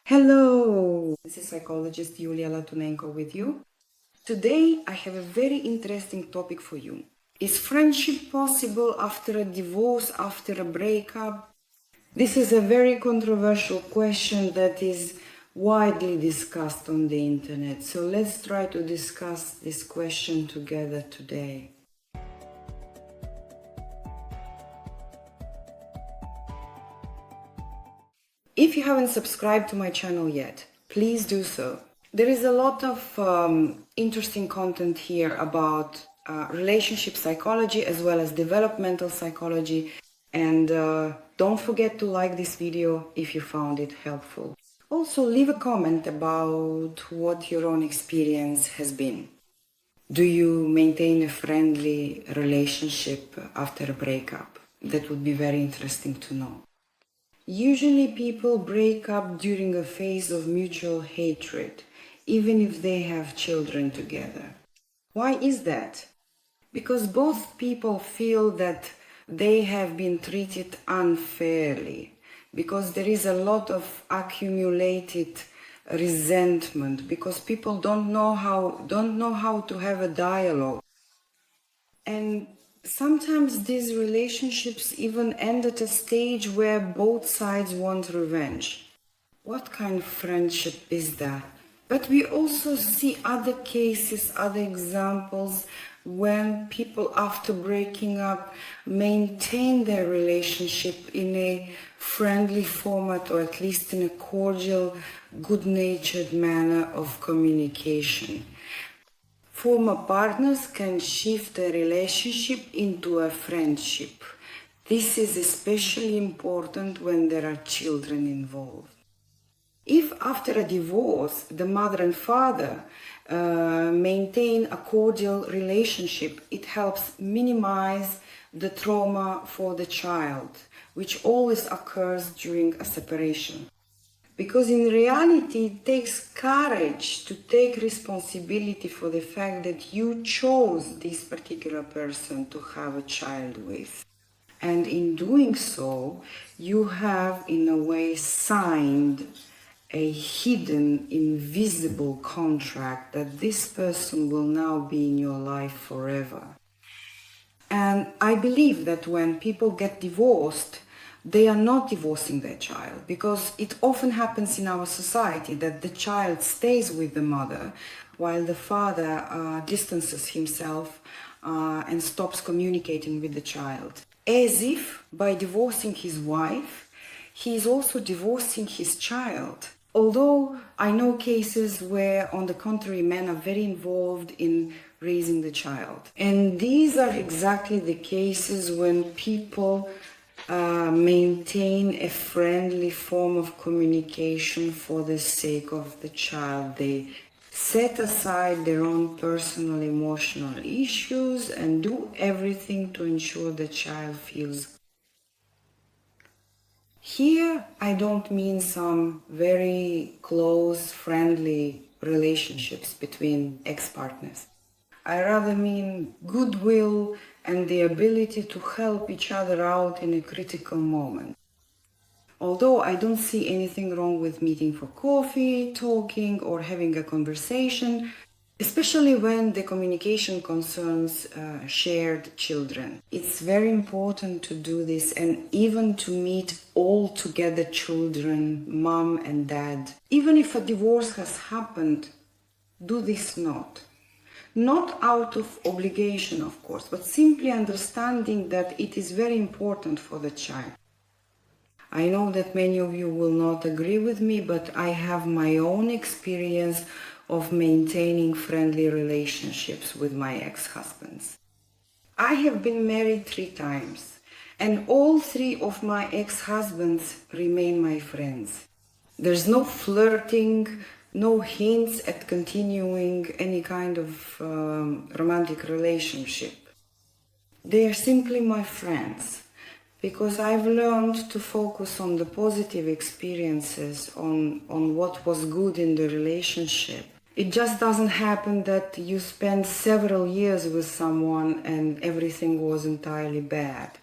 Hello, this is psychologist Yulia Latunenko with you. Today I have a very interesting topic for you. Is friendship possible after a divorce, after a breakup? This is a very controversial question that is widely discussed on the internet. So let's try to discuss this question together today. If you haven't subscribed to my channel yet, please do so. There is a lot of interesting content here about relationship psychology as well as developmental psychology, and don't forget to like this video if you found it helpful. Also, leave a comment about what your own experience has been. Do you maintain a friendly relationship after a breakup? That would be very interesting to know. Usually people break up during a phase of mutual hatred, even if they have children together. Why is that? Because both people feel that they have been treated unfairly, because there is a lot of accumulated resentment, because people don't know how to have a dialogue. And sometimes these relationships even end at a stage where both sides want revenge. What kind of friendship is that? But we also see other cases, other examples when people after breaking up maintain their relationship in a friendly format, or at least in a cordial, good-natured manner of communication. Former partners can shift a relationship into a friendship. This is especially important when there are children involved. If after a divorce the mother and father maintain a cordial relationship, it helps minimize the trauma for the child, which always occurs during a separation. Because in reality, it takes courage to take responsibility for the fact that you chose this particular person to have a child with. And in doing so, you have, in a way, signed a hidden, invisible contract that this person will now be in your life forever. And I believe that when people get divorced, they are not divorcing their child, because it often happens in our society that the child stays with the mother while the father distances himself and stops communicating with the child. As if by divorcing his wife, he is also divorcing his child. Although I know cases where, on the contrary, men are very involved in raising the child. And these are exactly the cases when people maintain a friendly form of communication for the sake of the child. They set aside their own personal emotional issues and do everything to ensure the child feels good. Here I don't mean some very close, friendly relationships between ex-partners. I rather mean goodwill and the ability to help each other out in a critical moment. Although I don't see anything wrong with meeting for coffee, talking, or having a conversation, especially when the communication concerns shared children. It's very important to do this, and even to meet all together children, mom and dad. Even if a divorce has happened, do this not. Not out of obligation, of course, but simply understanding that it is very important for the child. I know that many of you will not agree with me, but I have my own experience of maintaining friendly relationships with my ex-husbands. I have been married 3 times, and all 3 of my ex-husbands remain my friends. There's no flirting, no hints at continuing any kind of romantic relationship. They are simply my friends, because I've learned to focus on the positive experiences, on what was good in the relationship. It just doesn't happen that you spend several years with someone and everything was entirely bad.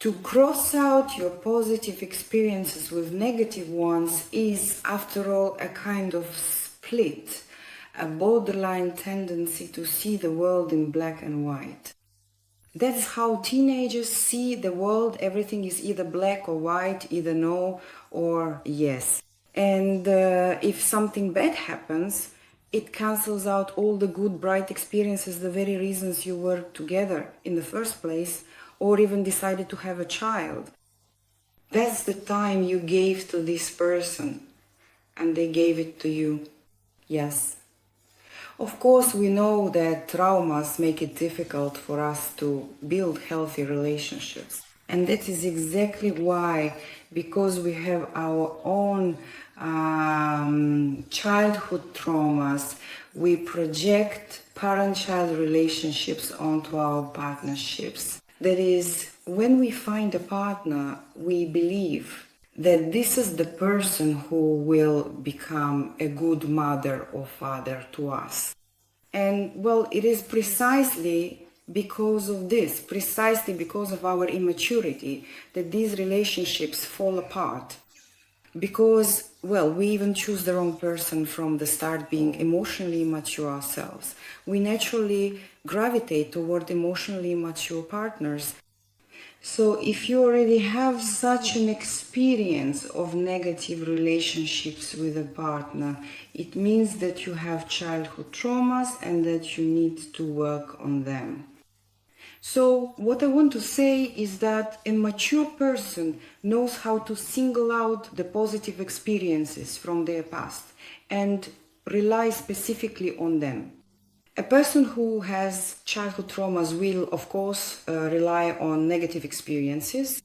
To cross out your positive experiences with negative ones is, after all, a kind of split, a borderline tendency to see the world in black and white. That's how teenagers see the world. Everything is either black or white, either no or yes. And if something bad happens, it cancels out all the good, bright experiences, the very reasons you were together in the first place, or even decided to have a child. That's the time you gave to this person, and they gave it to you. Yes. Of course, we know that traumas make it difficult for us to build healthy relationships. And that is exactly why, because we have our own childhood traumas, we project parent-child relationships onto our partnerships. That is, when we find a partner, we believe that this is the person who will become a good mother or father to us. And well, it is precisely because of this, precisely because of our immaturity, that these relationships fall apart. Because, well, we even choose the wrong person from the start, being emotionally immature ourselves. We naturally gravitate toward emotionally immature partners. So if you already have such an experience of negative relationships with a partner, it means that you have childhood traumas and that you need to work on them. So what I want to say is that a mature person knows how to single out the positive experiences from their past and rely specifically on them. A person who has childhood traumas will, of course, rely on negative experiences.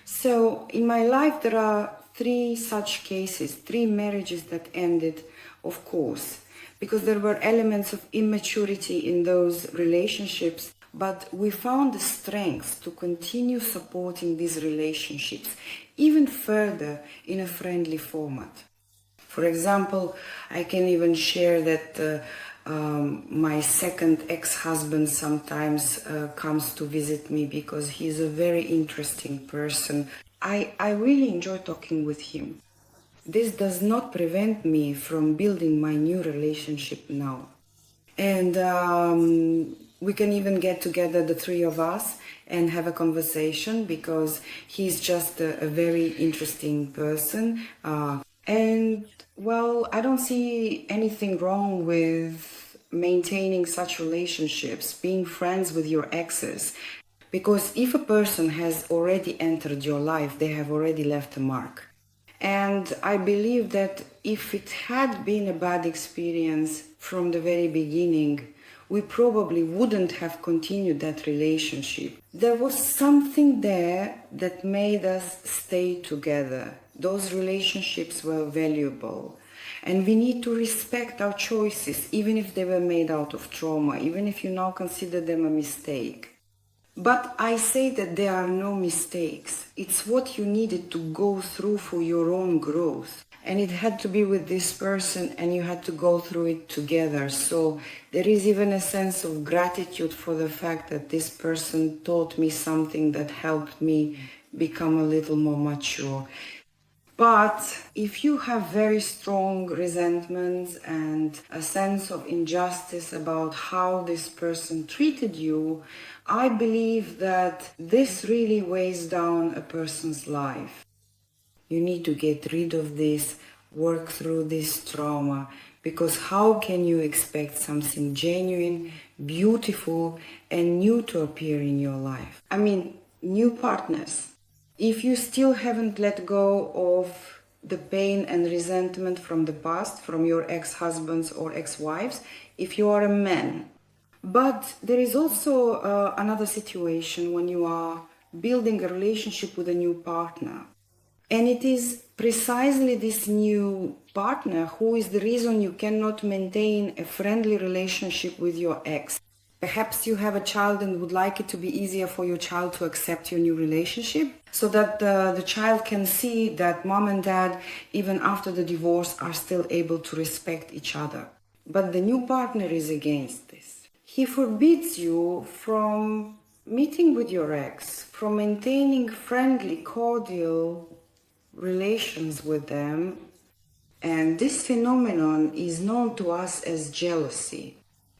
So in my life, there are 3 such cases, 3 marriages that ended, of course, because there were elements of immaturity in those relationships, but we found the strength to continue supporting these relationships even further in a friendly format. For example, I can even share that my second ex-husband sometimes comes to visit me because he's a very interesting person. I really enjoy talking with him. This does not prevent me from building my new relationship now. And we can even get together, the 3 of us, and have a conversation because he's just a very interesting person. And well, I don't see anything wrong with maintaining such relationships, being friends with your exes. Because if a person has already entered your life, they have already left a mark. And I believe that if it had been a bad experience from the very beginning, we probably wouldn't have continued that relationship. There was something there that made us stay together. Those relationships were valuable. And we need to respect our choices, even if they were made out of trauma, even if you now consider them a mistake. But I say that there are no mistakes. It's what you needed to go through for your own growth. And it had to be with this person and you had to go through it together. So there is even a sense of gratitude for the fact that this person taught me something that helped me become a little more mature. But if you have very strong resentments and a sense of injustice about how this person treated you, I believe that this really weighs down a person's life. You need to get rid of this, work through this trauma, because how can you expect something genuine, beautiful, and new to appear in your life? I mean, new partners. If you still haven't let go of the pain and resentment from the past, from your ex-husbands or ex-wives, if you are a man. But there is also another situation when you are building a relationship with a new partner. And it is precisely this new partner who is the reason you cannot maintain a friendly relationship with your ex. Perhaps you have a child and would like it to be easier for your child to accept your new relationship so that the child can see that mom and dad, even after the divorce, are still able to respect each other. But the new partner is against this. He forbids you from meeting with your ex, from maintaining friendly, cordial relations with them, and this phenomenon is known to us as jealousy.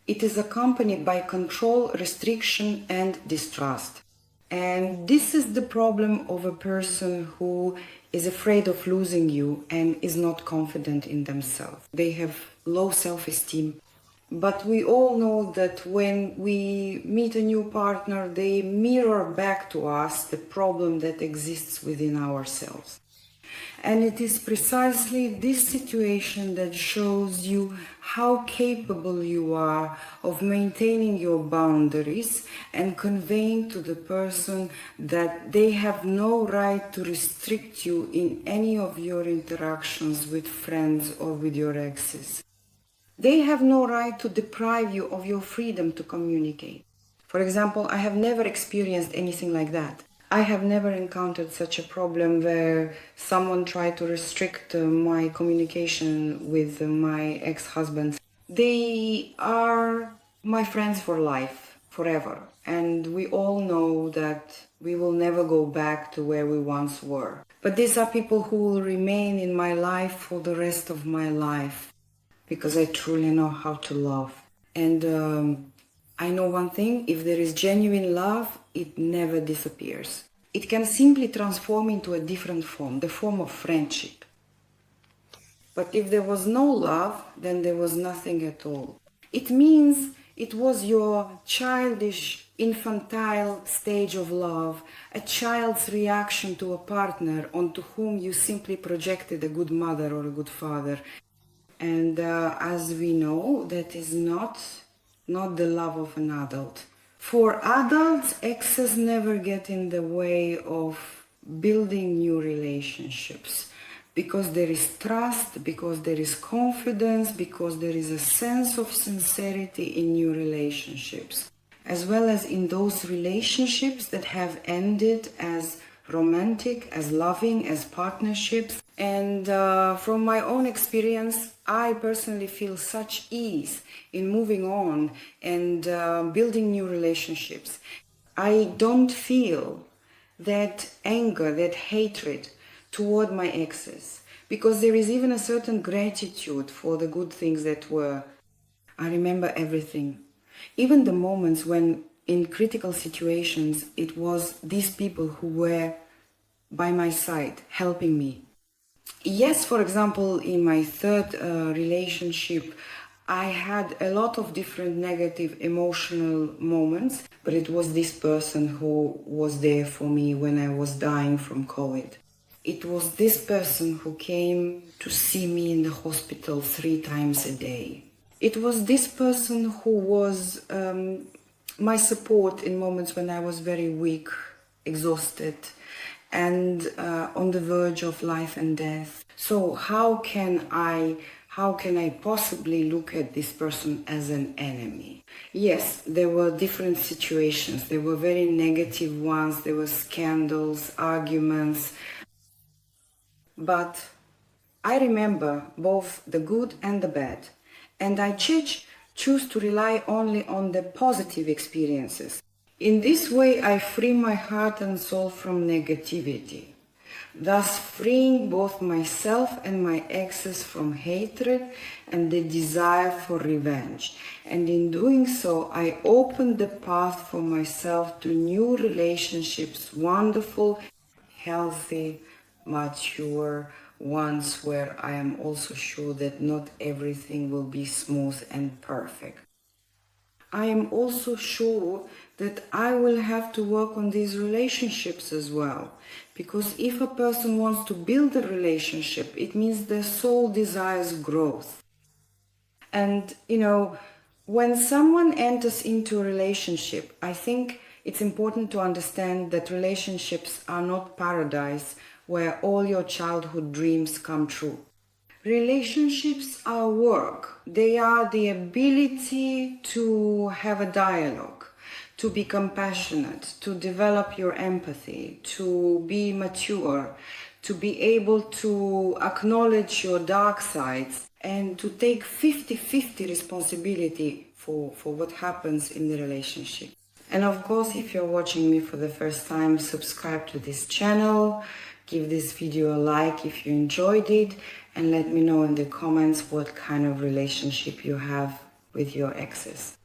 It is accompanied by control, restriction, and distrust. And this is the problem of a person who is afraid of losing you and is not confident in themselves. They have low self-esteem. But we all know that when we meet a new partner, they mirror back to us the problem that exists within ourselves. And it is precisely this situation that shows you how capable you are of maintaining your boundaries and conveying to the person that they have no right to restrict you in any of your interactions with friends or with your exes. They have no right to deprive you of your freedom to communicate. For example, I have never experienced anything like that. I have never encountered such a problem where someone tried to restrict my communication with my ex-husband. They are my friends for life, forever. And we all know that we will never go back to where we once were. But these are people who will remain in my life for the rest of my life, because I truly know how to love. And I know one thing: if there is genuine love, it never disappears. It can simply transform into a different form, the form of friendship. But if there was no love, then there was nothing at all. It means it was your childish, infantile stage of love, a child's reaction to a partner onto whom you simply projected a good mother or a good father. And as we know, that is not the love of an adult. For adults, exes never get in the way of building new relationships, because there is trust, because there is confidence, because there is a sense of sincerity in new relationships, as well as in those relationships that have ended as romantic, as loving, as partnerships. And from my own experience, I personally feel such ease in moving on and building new relationships. I don't feel that anger, that hatred toward my exes, because there is even a certain gratitude for the good things that were. I remember everything, even the moments when in critical situations it was these people who were by my side helping me. Yes, for example, in my third relationship, I had a lot of different negative emotional moments, but it was this person who was there for me when I was dying from COVID. It was this person who came to see me in the hospital 3 times a day. It was this person who was my support in moments when I was very weak, exhausted, and on the verge of life and death. So how can I possibly look at this person as an enemy? Yes, there were different situations. There were very negative ones. There were scandals, arguments. But I remember both the good and the bad. And I choose to rely only on the positive experiences. In this way, I free my heart and soul from negativity, thus freeing both myself and my exes from hatred and the desire for revenge. And in doing so, I opened the path for myself to new relationships, wonderful, healthy, mature ones, where I am also sure that not everything will be smooth and perfect. I am also sure that I will have to work on these relationships as well. Because if a person wants to build a relationship, it means their soul desires growth. And, when someone enters into a relationship, I think it's important to understand that relationships are not paradise where all your childhood dreams come true. Relationships are work. They are the ability to have a dialogue, to be compassionate, to develop your empathy, to be mature, to be able to acknowledge your dark sides, and to take 50-50 responsibility for what happens in the relationship. And of course, if you're watching me for the first time, subscribe to this channel, give this video a like if you enjoyed it, and let me know in the comments what kind of relationship you have with your exes.